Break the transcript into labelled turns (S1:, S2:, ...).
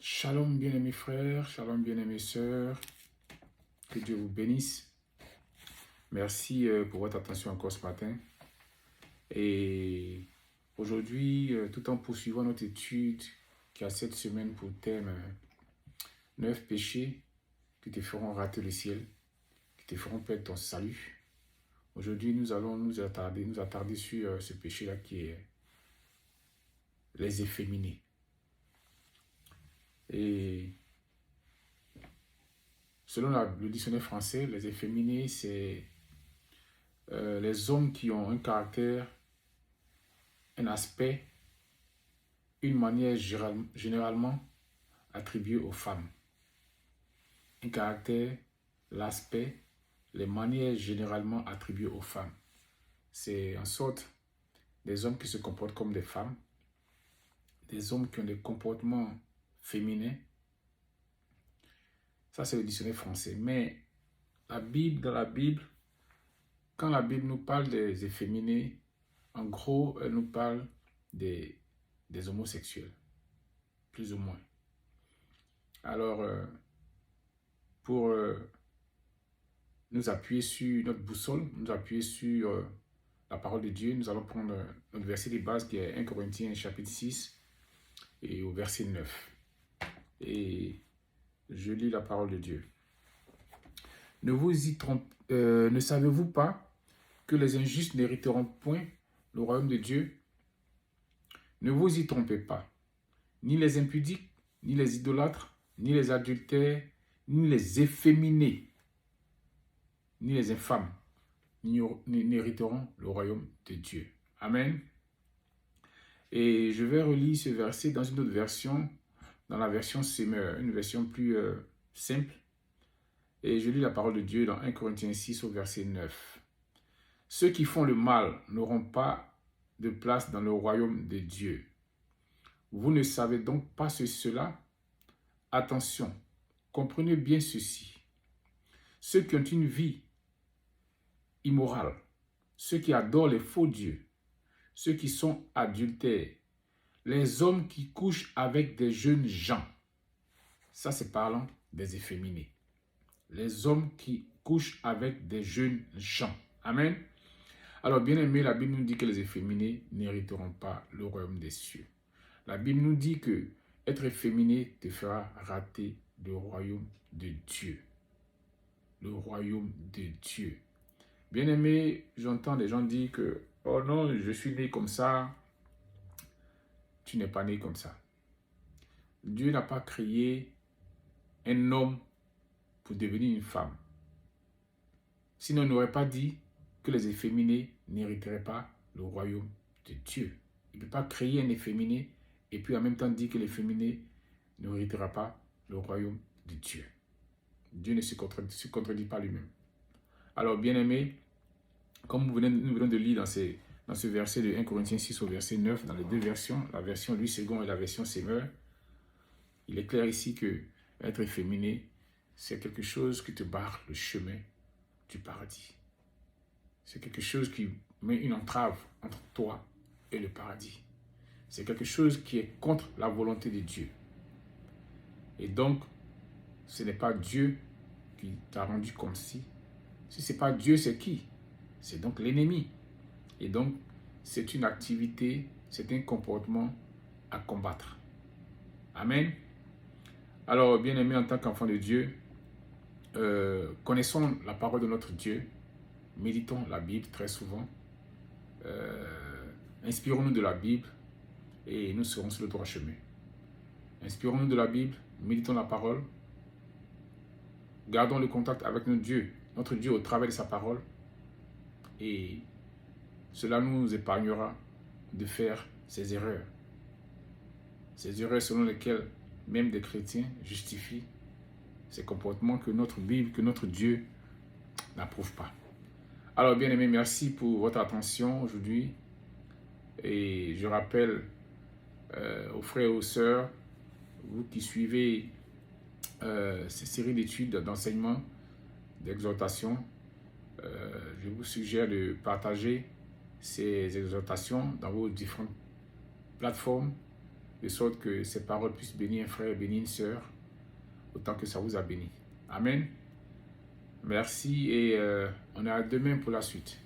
S1: Shalom bien-aimés frères, shalom bien-aimées sœurs, que Dieu vous bénisse. Merci pour votre attention encore ce matin. Et aujourd'hui, tout en poursuivant notre étude qui a cette semaine pour thème 9 péchés qui te feront rater le ciel, qui te feront perdre ton salut. Aujourd'hui, nous allons nous attarder sur ce péché-là qui est les efféminés. Et selon le dictionnaire français, les efféminés, c'est les hommes qui ont un caractère, un aspect, une manière généralement attribuée aux femmes. Un caractère, l'aspect, les manières généralement attribuées aux femmes. C'est en sorte des hommes qui se comportent comme des femmes, des hommes qui ont des comportements féminins. Ça, c'est le dictionnaire français. Mais dans la Bible, quand la Bible nous parle des efféminés, en gros, elle nous parle des homosexuels, plus ou moins. Alors, pour nous appuyer sur notre boussole, nous appuyer sur la parole de Dieu, nous allons prendre notre verset de base qui est 1 Corinthiens chapitre 6 et au verset 9. Et je lis la parole de Dieu. Ne savez-vous pas que les injustes n'hériteront point le royaume de Dieu? Ne vous y trompez pas. Ni les impudiques, ni les idolâtres, ni les adultères, ni les efféminés, ni les infâmes n'hériteront le royaume de Dieu. Amen. Et je vais relire ce verset dans une autre version, dans la version Semeur, une version plus simple. Et je lis la parole de Dieu dans 1 Corinthiens 6 au verset 9. Ceux qui font le mal n'auront pas de place dans le royaume de Dieu. Vous ne savez donc pas cela? Attention, comprenez bien ceci. Ceux qui ont une vie immorale, ceux qui adorent les faux dieux, ceux qui sont adultères, les hommes qui couchent avec des jeunes gens. Ça, c'est parlant des efféminés. Les hommes qui couchent avec des jeunes gens. Amen. Alors, bien aimé, la Bible nous dit que les efféminés n'hériteront pas le royaume des cieux. La Bible nous dit que être efféminé te fera rater le royaume de Dieu. Le royaume de Dieu. Bien aimé, j'entends des gens dire que « Oh non, je suis né comme ça. » Tu n'es pas né comme ça. Dieu n'a pas créé un homme pour devenir une femme. Sinon, il n'aurait pas dit que les efféminés n'hériteraient pas le royaume de Dieu. Il ne peut pas créer un efféminé et puis en même temps dire que l'efféminé n'héritera pas le royaume de Dieu. Dieu ne se contredit pas lui-même. Alors, bien aimé, comme nous venons de lire dans ce verset de 1 Corinthiens 6 au verset 9, dans les deux versions, la version Louis II et la version Semeur, il est clair ici que être efféminé, c'est quelque chose qui te barre le chemin du paradis. C'est quelque chose qui met une entrave entre toi et le paradis. C'est quelque chose qui est contre la volonté de Dieu. Et donc, ce n'est pas Dieu qui t'a rendu comme si. Si ce n'est pas Dieu, c'est qui? C'est donc l'ennemi. Et donc, c'est une activité, c'est un comportement à combattre. Amen. Alors, bien aimé, en tant qu'enfant de Dieu, connaissons la parole de notre Dieu, méditons la Bible très souvent, inspirons-nous de la Bible et nous serons sur le droit chemin. Inspirons-nous de la Bible, méditons la parole, gardons le contact avec notre Dieu au travers de sa parole et cela nous épargnera de faire ces erreurs selon lesquelles même des chrétiens justifient ces comportements que notre Bible, que notre Dieu n'approuve pas. Alors, bien aimé, merci pour votre attention aujourd'hui. Et je rappelle aux frères et aux sœurs, vous qui suivez ces séries d'études, d'enseignements, d'exhortations, je vous suggère de partager ces exhortations dans vos différentes plateformes de sorte que ces paroles puissent bénir un frère et bénir une sœur, autant que ça vous a béni. Amen. Merci et on est à demain pour la suite.